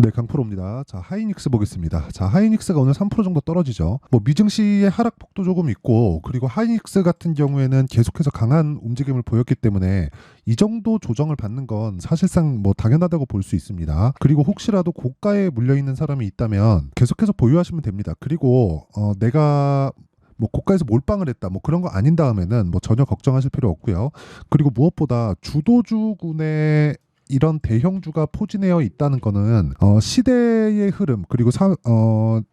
네, 강프로입니다. 자, 하이닉스 보겠습니다. 자, 하이닉스가 오늘 3% 정도 떨어지죠. 뭐 미증시의 하락폭도 조금 있고, 그리고 하이닉스 같은 경우에는 계속해서 강한 움직임을 보였기 때문에 이 정도 조정을 받는 건 사실상 뭐 당연하다고 볼 수 있습니다. 그리고 혹시라도 고가에 물려 있는 사람이 있다면 계속해서 보유하시면 됩니다. 그리고 내가 뭐 고가에서 몰빵을 했다 뭐 그런 거 아닌 다음에는 뭐 전혀 걱정하실 필요 없고요. 그리고 무엇보다 주도주군의 이런 대형주가 포진되어 있다는 거는 시대의 흐름 그리고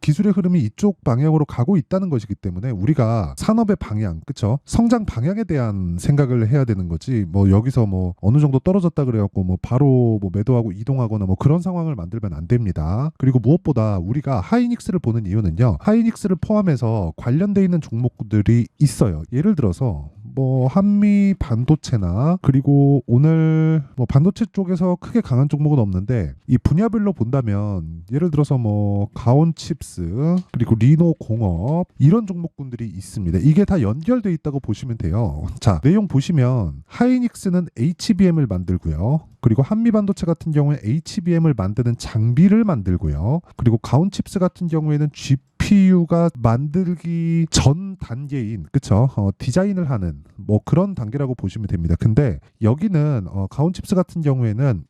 기술의 흐름이 이쪽 방향으로 가고 있다는 것이기 때문에 우리가 산업의 방향, 그쵸? 성장 방향에 대한 생각을 해야 되는 거지. 뭐 여기서 뭐 어느 정도 떨어졌다 그래갖고 뭐 바로 뭐 매도하고 이동하거나 뭐 그런 상황을 만들면 안 됩니다. 그리고 무엇보다 우리가 하이닉스를 보는 이유는요. 하이닉스를 포함해서 관련돼 있는 종목들이 있어요. 예를 들어서 뭐 한미 반도체나 그리고 오늘 뭐 반도체 쪽에서 크게 강한 종목은 없는데 이 분야별로 본다면 예를 들어서 뭐 가온칩스 그리고 리노공업 이런 종목군들이 있습니다. 이게 다 연결돼 있다고 보시면 돼요. 자, 내용 보시면 하이닉스는 HBM을 만들고요. 그리고 한미반도체 같은 경우에 HBM을 만드는 장비를 만들고요. 그리고 가온칩스 같은 경우에는 GPU가 만들기 전 단계인, 그쵸? 디자인을 하는 뭐 그런 단계라고 보시면 됩니다. 근데 여기는 가온칩스 같은 경우에는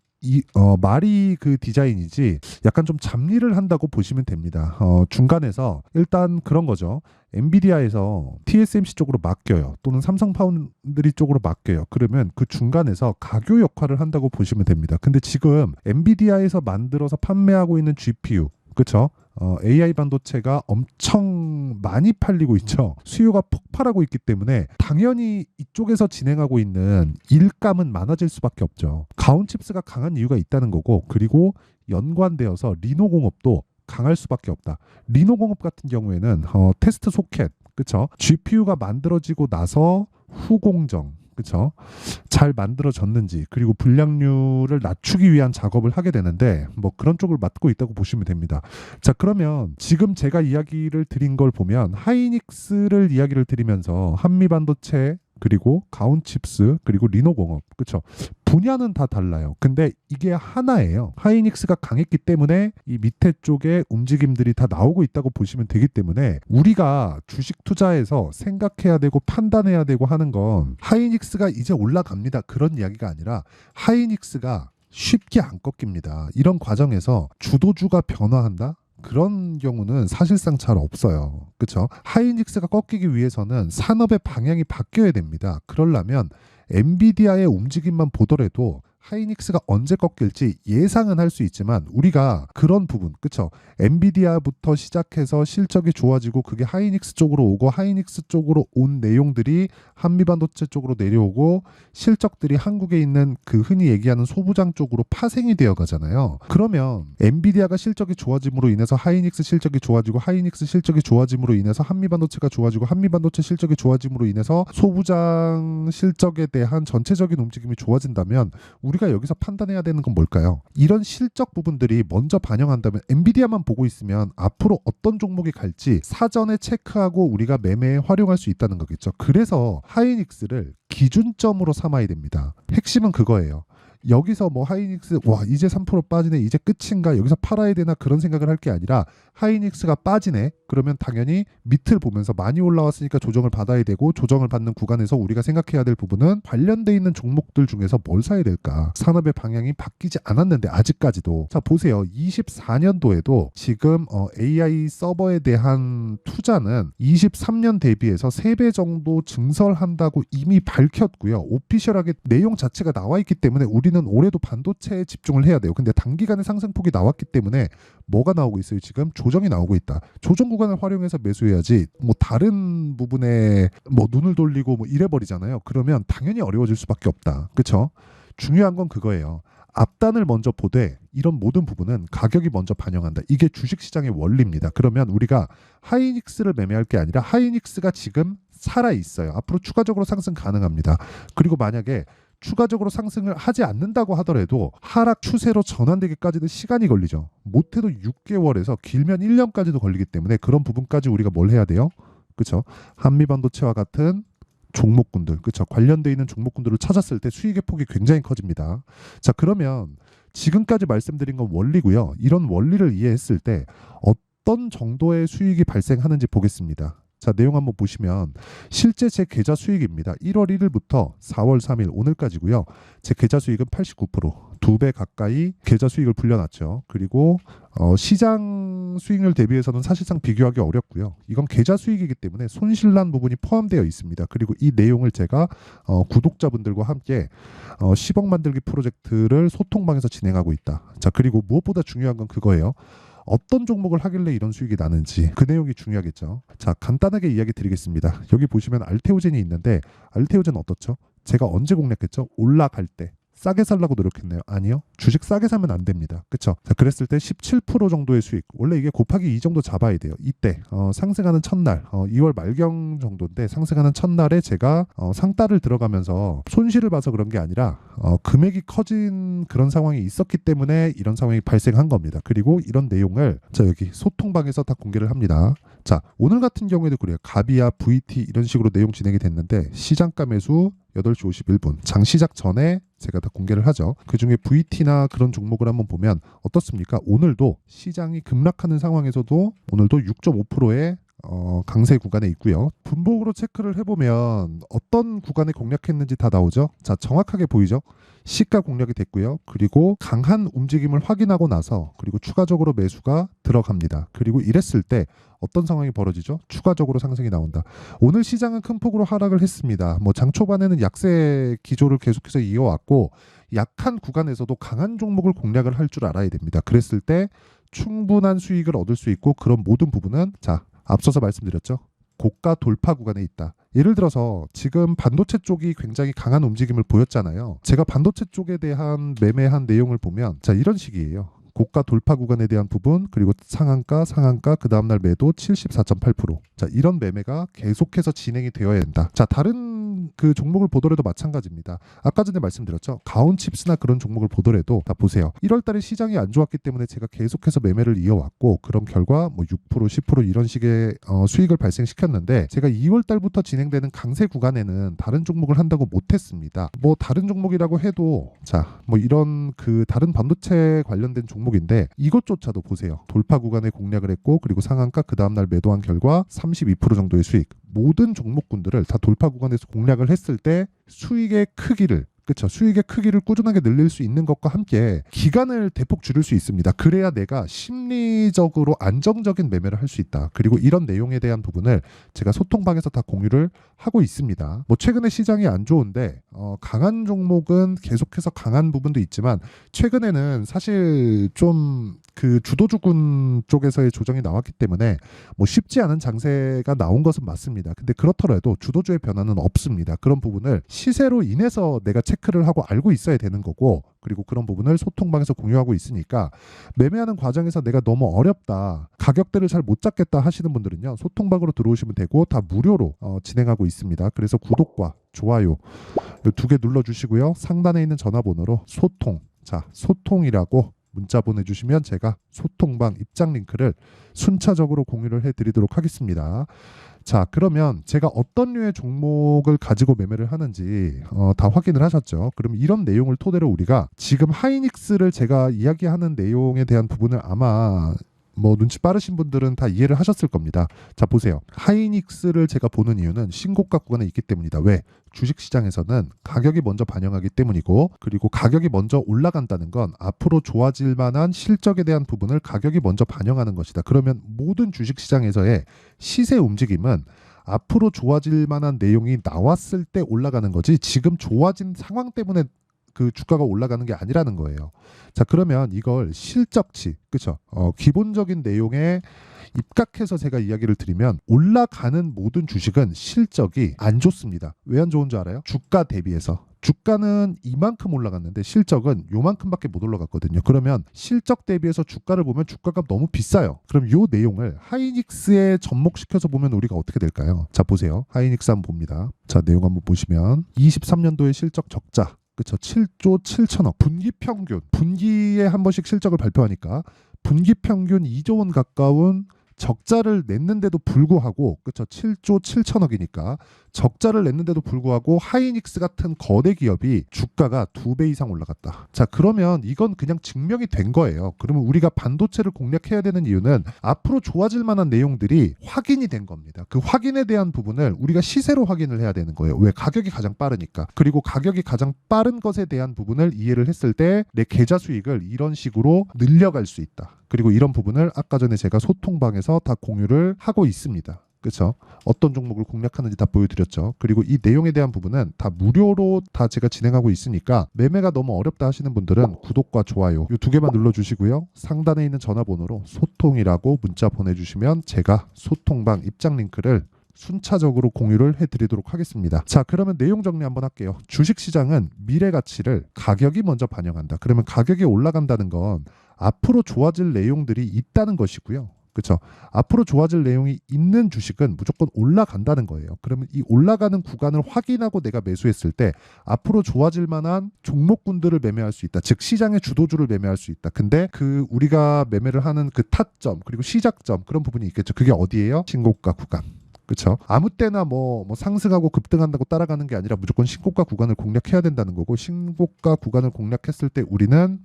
말이 그 디자인이지 약간 좀 잡일을 한다고 보시면 됩니다. 중간에서 일단 그런 거죠. 엔비디아에서 TSMC 쪽으로 맡겨요. 또는 삼성 파운드리 쪽으로 맡겨요. 그러면 그 중간에서 가교 역할을 한다고 보시면 됩니다. 근데 지금 엔비디아에서 만들어서 판매하고 있는 GPU, 그쵸? AI 반도체가 엄청 많이 팔리고 있죠. 수요가 폭발하고 있기 때문에 당연히 이쪽에서 진행하고 있는 일감은 많아질 수밖에 없죠. 가온칩스가 강한 이유가 있다는 거고, 그리고 연관되어서 리노공업도 강할 수밖에 없다. 리노공업 같은 경우에는 테스트 소켓, 그쵸? GPU가 만들어지고 나서 후공정, 그쵸? 잘 만들어졌는지 그리고 불량률을 낮추기 위한 작업을 하게 되는데 뭐 그런 쪽을 맡고 있다고 보시면 됩니다. 자, 그러면 지금 제가 이야기를 드린 걸 보면 하이닉스를 이야기를 드리면서 한미반도체 그리고 가온칩스 그리고 리노공업, 그쵸? 분야는 다 달라요. 근데 이게 하나예요. 하이닉스가 강했기 때문에 이 밑에 쪽에 움직임들이 다 나오고 있다고 보시면 되기 때문에 우리가 주식 투자에서 생각해야 되고 판단해야 되고 하는 건 하이닉스가 이제 올라갑니다, 그런 이야기가 아니라 하이닉스가 쉽게 안 꺾입니다. 이런 과정에서 주도주가 변화한다? 그런 경우는 사실상 잘 없어요. 그렇죠? 하이닉스가 꺾이기 위해서는 산업의 방향이 바뀌어야 됩니다. 그러려면 엔비디아의 움직임만 보더라도 하이닉스가 언제 꺾일지 예상은 할 수 있지만 우리가 그런 부분, 그쵸? 엔비디아부터 시작해서 실적이 좋아지고 그게 하이닉스 쪽으로 오고 하이닉스 쪽으로 온 내용들이 한미반도체 쪽으로 내려오고 실적들이 한국에 있는 그 흔히 얘기하는 소부장 쪽으로 파생이 되어 가잖아요. 그러면 엔비디아가 실적이 좋아짐으로 인해서 하이닉스 실적이 좋아지고 하이닉스 실적이 좋아짐으로 인해서 한미반도체가 좋아지고 한미반도체 실적이 좋아짐으로 인해서 소부장 실적에 대한 전체적인 움직임이 좋아진다면 우리가 여기서 판단해야 되는 건 뭘까요? 이런 실적 부분들이 먼저 반영한다면 엔비디아만 보고 있으면 앞으로 어떤 종목이 갈지 사전에 체크하고 우리가 매매에 활용할 수 있다는 거겠죠. 그래서 하이닉스를 기준점으로 삼아야 됩니다. 핵심은 그거예요. 여기서 뭐 하이닉스 와 이제 3% 빠지네 이제 끝인가 여기서 팔아야 되나 그런 생각을 할 게 아니라 하이닉스가 빠지네 그러면 당연히 밑을 보면서 많이 올라왔으니까 조정을 받아야 되고 조정을 받는 구간에서 우리가 생각해야 될 부분은 관련돼 있는 종목들 중에서 뭘 사야 될까. 산업의 방향이 바뀌지 않았는데 아직까지도. 자, 보세요. 24년도에도 지금 AI 서버에 대한 투자는 23년 대비해서 3배 정도 증설한다고 이미 밝혔고요. 오피셜하게 내용 자체가 나와 있기 때문에 우리는 올해도 반도체에 집중을 해야 돼요. 근데 단기간에 상승폭이 나왔기 때문에 뭐가 나오고 있어요? 지금 조정이 나오고 있다. 조정 구간을 활용해서 매수해야지 뭐 다른 부분에 뭐 눈을 돌리고 뭐 이래버리잖아요. 그러면 당연히 어려워질 수밖에 없다. 그쵸? 중요한 건 그거예요. 앞단을 먼저 보되 이런 모든 부분은 가격이 먼저 반영한다. 이게 주식시장의 원리입니다. 그러면 우리가 하이닉스를 매매할 게 아니라 하이닉스가 지금 살아있어요. 앞으로 추가적으로 상승 가능합니다. 그리고 만약에 추가적으로 상승을 하지 않는다고 하더라도 하락 추세로 전환되기까지는 시간이 걸리죠. 못해도 6개월에서 길면 1년까지도 걸리기 때문에 그런 부분까지 우리가 뭘 해야 돼요? 그렇죠? 한미반도체와 같은 종목군들, 그렇죠? 관련돼 있는 종목군들을 찾았을 때 수익의 폭이 굉장히 커집니다. 자, 그러면 지금까지 말씀드린 건 원리고요. 이런 원리를 이해했을 때 어떤 정도의 수익이 발생하는지 보겠습니다. 자, 내용 한번 보시면 실제 제 계좌 수익입니다. 1월 1일부터 4월 3일 오늘까지고요. 제 계좌 수익은 89%, 2배 가까이 계좌 수익을 불려놨죠. 그리고 시장 수익률 대비해서는 사실상 비교하기 어렵고요. 이건 계좌 수익이기 때문에 손실난 부분이 포함되어 있습니다. 그리고 이 내용을 제가 구독자분들과 함께 10억 만들기 프로젝트를 소통방에서 진행하고 있다. 자, 그리고 무엇보다 중요한 건 그거예요. 어떤 종목을 하길래 이런 수익이 나는지 그 내용이 중요하겠죠. 자, 간단하게 이야기 드리겠습니다. 여기 보시면 알테오젠이 있는데 알테오젠 어떻죠? 제가 언제 공략했죠? 올라갈 때. 싸게 살라고 노력했나요? 아니요. 주식 싸게 사면 안 됩니다. 그쵸? 자, 그랬을 때 17% 정도의 수익. 원래 이게 곱하기 2 정도 잡아야 돼요. 이때 상승하는 첫날 2월 말경 정도인데 상승하는 첫날에 제가 상따를 들어가면서 손실을 봐서 그런 게 아니라 금액이 커진 그런 상황이 있었기 때문에 이런 상황이 발생한 겁니다. 그리고 이런 내용을 자, 여기 소통방에서 다 공개를 합니다. 자, 오늘 같은 경우에도 그래요. 가비아, VT 이런 식으로 내용 진행이 됐는데 시장가 매수 8시 51분 장 시작 전에 제가 다 공개를 하죠. 그중에 VT나 그런 종목을 한번 보면 어떻습니까? 오늘도 시장이 급락하는 상황에서도 오늘도 6.5%의 강세 구간에 있고요. 분봉으로 체크를 해보면 어떤 구간에 공략했는지 다 나오죠. 자, 정확하게 보이죠? 시가 공략이 됐고요. 그리고 강한 움직임을 확인하고 나서 그리고 추가적으로 매수가 들어갑니다. 그리고 이랬을 때 어떤 상황이 벌어지죠? 추가적으로 상승이 나온다. 오늘 시장은 큰 폭으로 하락을 했습니다. 뭐 장 초반에는 약세 기조를 계속해서 이어왔고 약한 구간에서도 강한 종목을 공략을 할 줄 알아야 됩니다. 그랬을 때 충분한 수익을 얻을 수 있고 그런 모든 부분은 자, 앞서서 말씀드렸죠. 고가 돌파 구간에 있다. 예를 들어서 지금 반도체 쪽이 굉장히 강한 움직임을 보였잖아요. 제가 반도체 쪽에 대한 매매한 내용을 보면 자, 이런 식이에요. 고가 돌파 구간에 대한 부분 그리고 상한가 그 다음날 매도 74.8%. 자, 이런 매매가 계속해서 진행이 되어야 된다. 자, 다른 그 종목을 보더라도 마찬가지입니다. 아까 전에 말씀드렸죠. 가온칩스나 그런 종목을 보더라도 다 보세요. 1월달에 시장이 안 좋았기 때문에 제가 계속해서 매매를 이어왔고 그런 결과 뭐 6% 10% 이런 식의 수익을 발생시켰는데 제가 2월달부터 진행되는 강세 구간에는 다른 종목을 한다고 못했습니다. 뭐 다른 종목이라고 해도 자, 뭐 이런 그 다른 반도체 관련된 종목인데 이것조차도 보세요. 돌파 구간에 공략을 했고 그리고 상한가 그 다음날 매도한 결과 32% 정도의 수익. 모든 종목군들을 다 돌파 구간에서 공략을 했을 때 수익의 크기를 그렇죠. 수익의 크기를 꾸준하게 늘릴 수 있는 것과 함께 기간을 대폭 줄일 수 있습니다. 그래야 내가 심리적으로 안정적인 매매를 할 수 있다. 그리고 이런 내용에 대한 부분을 제가 소통방에서 다 공유를 하고 있습니다. 뭐 최근에 시장이 안 좋은데 강한 종목은 계속해서 강한 부분도 있지만 최근에는 사실 좀 그 주도주군 쪽에서의 조정이 나왔기 때문에 뭐 쉽지 않은 장세가 나온 것은 맞습니다. 근데 그렇더라도 주도주의 변화는 없습니다. 그런 부분을 시세로 인해서 내가 체크를 하고 알고 있어야 되는 거고 그리고 그런 부분을 소통방에서 공유하고 있으니까 매매하는 과정에서 내가 너무 어렵다 가격대를 잘 못 잡겠다 하시는 분들은요 소통방으로 들어오시면 되고 다 무료로 진행하고 있습니다. 그래서 구독과 좋아요 이 두 개 눌러주시고요 상단에 있는 전화번호로 소통 자 소통이라고 문자 보내주시면 제가 소통방 입장 링크를 순차적으로 공유를 해드리도록 하겠습니다. 자, 그러면 제가 어떤 류의 종목을 가지고 매매를 하는지 다 확인을 하셨죠. 그럼 이런 내용을 토대로 우리가 지금 하이닉스를 제가 이야기하는 내용에 대한 부분을 아마 뭐 눈치 빠르신 분들은 다 이해를 하셨을 겁니다. 자, 보세요. 하이닉스를 제가 보는 이유는 신고가 구간에 있기 때문이다. 왜? 주식시장에서는 가격이 먼저 반영하기 때문이고 그리고 가격이 먼저 올라간다는 건 앞으로 좋아질 만한 실적에 대한 부분을 가격이 먼저 반영하는 것이다. 그러면 모든 주식시장에서의 시세 움직임은 앞으로 좋아질 만한 내용이 나왔을 때 올라가는 거지 지금 좋아진 상황 때문에 그 주가가 올라가는 게 아니라는 거예요. 자, 그러면 이걸 실적치, 그렇죠? 기본적인 내용에 입각해서 제가 이야기를 드리면 올라가는 모든 주식은 실적이 안 좋습니다. 왜 안 좋은 줄 알아요? 주가 대비해서. 주가는 이만큼 올라갔는데 실적은 요만큼밖에 못 올라갔거든요. 그러면 실적 대비해서 주가를 보면 주가가 너무 비싸요. 그럼 요 내용을 하이닉스에 접목시켜서 보면 우리가 어떻게 될까요? 자, 보세요. 하이닉스 한번 봅니다. 자, 내용 한번 보시면 23년도의 실적 적자 그렇죠. 7조 7천억. 분기 평균. 분기에 한 번씩 실적을 발표하니까 분기 평균 2조 원 가까운 적자를 냈는데도 불구하고 그쵸 7조 7천억이니까 적자를 냈는데도 불구하고 하이닉스 같은 거대 기업이 주가가 2배 이상 올라갔다. 자, 그러면 이건 그냥 증명이 된 거예요. 그러면 우리가 반도체를 공략해야 되는 이유는 앞으로 좋아질 만한 내용들이 확인이 된 겁니다. 그 확인에 대한 부분을 우리가 시세로 확인을 해야 되는 거예요. 왜? 가격이 가장 빠르니까. 그리고 가격이 가장 빠른 것에 대한 부분을 이해를 했을 때 내 계좌 수익을 이런 식으로 늘려갈 수 있다. 그리고 이런 부분을 아까 전에 제가 소통방에서 다 공유를 하고 있습니다. 그렇죠? 어떤 종목을 공략하는지 다 보여드렸죠. 그리고 이 내용에 대한 부분은 다 무료로 다 제가 진행하고 있으니까 매매가 너무 어렵다 하시는 분들은 구독과 좋아요 이 2개만 눌러주시고요. 상단에 있는 전화번호로 소통이라고 문자 보내주시면 제가 소통방 입장 링크를 순차적으로 공유를 해드리도록 하겠습니다. 자, 그러면 내용 정리 한번 할게요. 주식시장은 미래 가치를 가격이 먼저 반영한다. 그러면 가격이 올라간다는 건 앞으로 좋아질 내용들이 있다는 것이고요. 그렇죠? 앞으로 좋아질 내용이 있는 주식은 무조건 올라간다는 거예요. 그러면 이 올라가는 구간을 확인하고 내가 매수했을 때 앞으로 좋아질 만한 종목군들을 매매할 수 있다. 즉 시장의 주도주를 매매할 수 있다. 근데 그 우리가 매매를 하는 그 타점 그리고 시작점 그런 부분이 있겠죠. 그게 어디예요? 신고가 구간. 그렇죠. 아무 때나 뭐 상승하고 급등한다고 따라가는 게 아니라 무조건 신고가 구간을 공략해야 된다는 거고 신고가 구간을 공략했을 때 우리는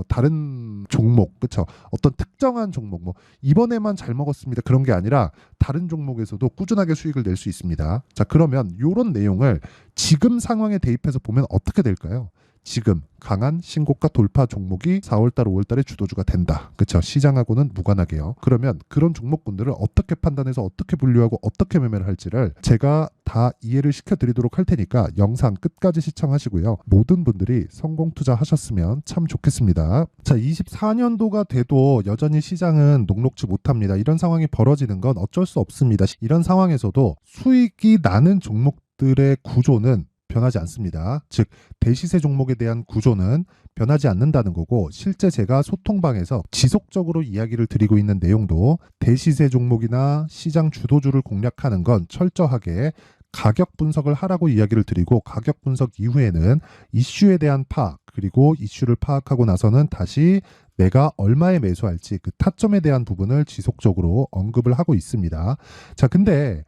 다른 종목, 그렇죠. 어떤 특정한 종목, 뭐 이번에만 잘 먹었습니다. 그런 게 아니라 다른 종목에서도 꾸준하게 수익을 낼 수 있습니다. 자, 그러면 이런 내용을 지금 상황에 대입해서 보면 어떻게 될까요? 지금 강한 신고가 돌파 종목이 4월달, 5월달에 주도주가 된다. 그렇죠? 시장하고는 무관하게요. 그러면 그런 종목군들을 어떻게 판단해서 어떻게 분류하고 어떻게 매매를 할지를 제가 다 이해를 시켜드리도록 할 테니까 영상 끝까지 시청하시고요. 모든 분들이 성공 투자하셨으면 참 좋겠습니다. 자, 24년도가 돼도 여전히 시장은 녹록지 못합니다. 이런 상황이 벌어지는 건 어쩔 수 없습니다. 이런 상황에서도 수익이 나는 종목들의 구조는 변하지 않습니다. 즉 대시세 종목에 대한 구조는 변하지 않는다는 거고 실제 제가 소통방에서 지속적으로 이야기를 드리고 있는 내용도 대시세 종목이나 시장 주도주를 공략하는 건 철저하게 가격 분석을 하라고 이야기를 드리고 가격 분석 이후에는 이슈에 대한 파악 그리고 이슈를 파악하고 나서는 다시 내가 얼마에 매수할지 그 타점에 대한 부분을 지속적으로 언급을 하고 있습니다. 자, 근데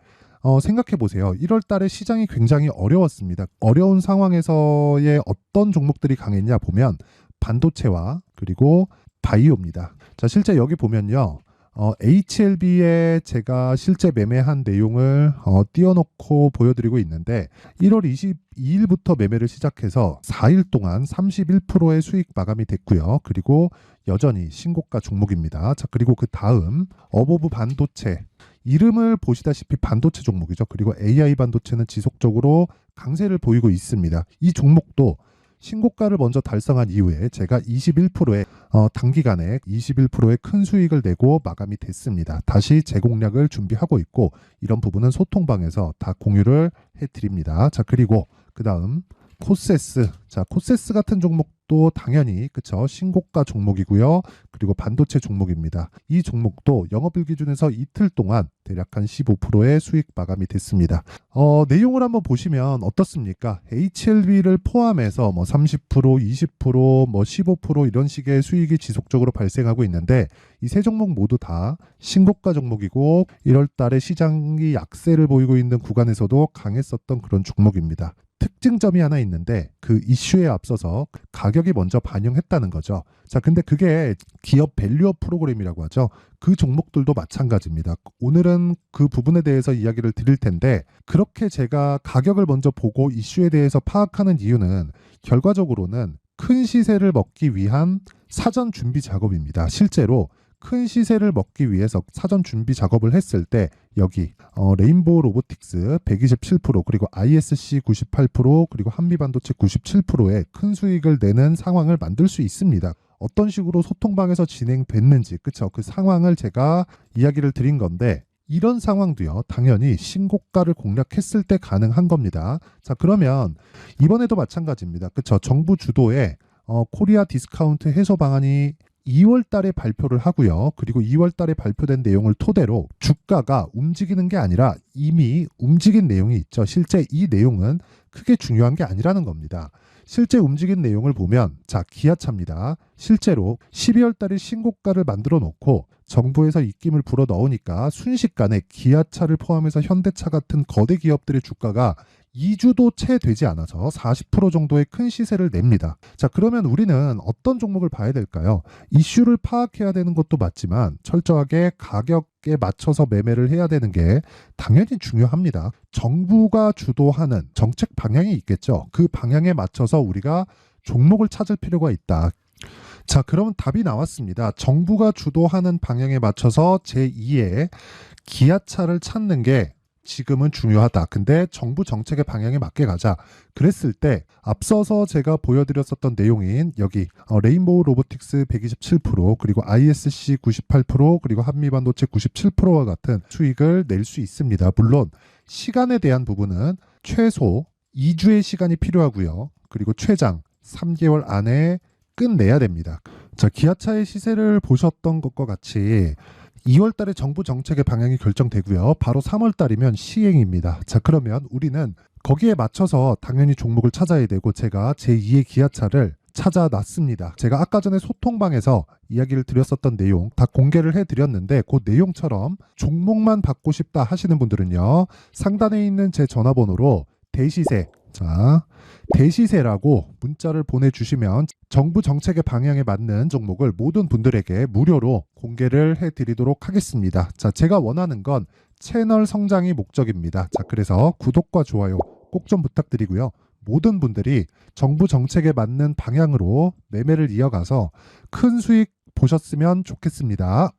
생각해 보세요. 1월 달에 시장이 굉장히 어려웠습니다. 어려운 상황에서의 어떤 종목들이 강했냐 보면 반도체와 그리고 바이오입니다. 자, 실제 여기 보면요. HLB에 제가 실제 매매한 내용을 띄워놓고 보여드리고 있는데 1월 22일부터 매매를 시작해서 4일 동안 31%의 수익 마감이 됐고요. 그리고 여전히 신고가 종목입니다. 자, 그리고 그 다음 어보브 반도체 이름을 보시다시피 반도체 종목이죠. 그리고 AI 반도체는 지속적으로 강세를 보이고 있습니다. 이 종목도 신고가를 먼저 달성한 이후에 제가 21%의 단기간에 21%의 큰 수익을 내고 마감이 됐습니다. 다시 재공략을 준비하고 있고 이런 부분은 소통방에서 다 공유를 해드립니다. 자, 그리고 그 다음 코세스. 자, 코세스 같은 종목도 당연히 그쵸 신고가 종목이고요. 그리고 반도체 종목입니다. 이 종목도 영업일 기준에서 이틀 동안 대략 한 15%의 수익 마감이 됐습니다. 내용을 한번 보시면 어떻습니까? HLB를 포함해서 뭐 30%, 20%, 뭐 15% 이런 식의 수익이 지속적으로 발생하고 있는데 이 세 종목 모두 다 신고가 종목이고 1월 달에 시장이 약세를 보이고 있는 구간에서도 강했었던 그런 종목입니다. 특징점이 하나 있는데 그 이슈에 앞서서 가격이 먼저 반영했다는 거죠. 자, 근데 그게 기업 밸류업 프로그램이라고 하죠. 그 종목들도 마찬가지입니다. 오늘은 그 부분에 대해서 이야기를 드릴 텐데 그렇게 제가 가격을 먼저 보고 이슈에 대해서 파악하는 이유는 결과적으로는 큰 시세를 먹기 위한 사전 준비 작업입니다. 실제로 큰 시세를 먹기 위해서 사전 준비 작업을 했을 때 여기 레인보우 로보틱스 127% 그리고 ISC 98% 그리고 한미반도체 97%의 큰 수익을 내는 상황을 만들 수 있습니다. 어떤 식으로 소통방에서 진행됐는지 그쵸? 그 상황을 제가 이야기를 드린 건데 이런 상황도요 당연히 신고가를 공략했을 때 가능한 겁니다. 자, 그러면 이번에도 마찬가지입니다. 그쵸? 정부 주도의 코리아 디스카운트 해소 방안이 2월 달에 발표를 하고요. 그리고 2월 달에 발표된 내용을 토대로 주가가 움직이는 게 아니라 이미 움직인 내용이 있죠. 실제 이 내용은 크게 중요한 게 아니라는 겁니다. 실제 움직인 내용을 보면 자, 기아차입니다. 실제로 12월 달에 신고가를 만들어 놓고 정부에서 입김을 불어 넣으니까 순식간에 기아차를 포함해서 현대차 같은 거대 기업들의 주가가 2주도 채 되지 않아서 40% 정도의 큰 시세를 냅니다. 자, 그러면 우리는 어떤 종목을 봐야 될까요? 이슈를 파악해야 되는 것도 맞지만 철저하게 가격에 맞춰서 매매를 해야 되는 게 당연히 중요합니다. 정부가 주도하는 정책 방향이 있겠죠. 그 방향에 맞춰서 우리가 종목을 찾을 필요가 있다. 자, 그러면 답이 나왔습니다. 정부가 주도하는 방향에 맞춰서 제2의 기아차를 찾는 게 지금은 중요하다. 근데 정부 정책의 방향에 맞게 가자. 그랬을 때 앞서서 제가 보여드렸었던 내용인 여기 레인보우 로보틱스 127% 그리고 ISC 98% 그리고 한미반도체 97%와 같은 수익을 낼 수 있습니다. 물론 시간에 대한 부분은 최소 2주의 시간이 필요하고요. 그리고 최장 3개월 안에 끝내야 됩니다. 자, 기아차의 시세를 보셨던 것과 같이 2월 달에 정부 정책의 방향이 결정되고요. 바로 3월 달이면 시행입니다. 자, 그러면 우리는 거기에 맞춰서 당연히 종목을 찾아야 되고 제가 제2의 기아차를 찾아놨습니다. 제가 아까 전에 소통방에서 이야기를 드렸었던 내용 다 공개를 해드렸는데 그 내용처럼 종목만 받고 싶다 하시는 분들은요. 상단에 있는 제 전화번호로 대시세, 자, 대시세라고 문자를 보내주시면 정부 정책의 방향에 맞는 종목을 모든 분들에게 무료로 공개를 해드리도록 하겠습니다. 자, 제가 원하는 건 채널 성장이 목적입니다. 자, 그래서 구독과 좋아요 꼭 좀 부탁드리고요. 모든 분들이 정부 정책에 맞는 방향으로 매매를 이어가서 큰 수익 보셨으면 좋겠습니다.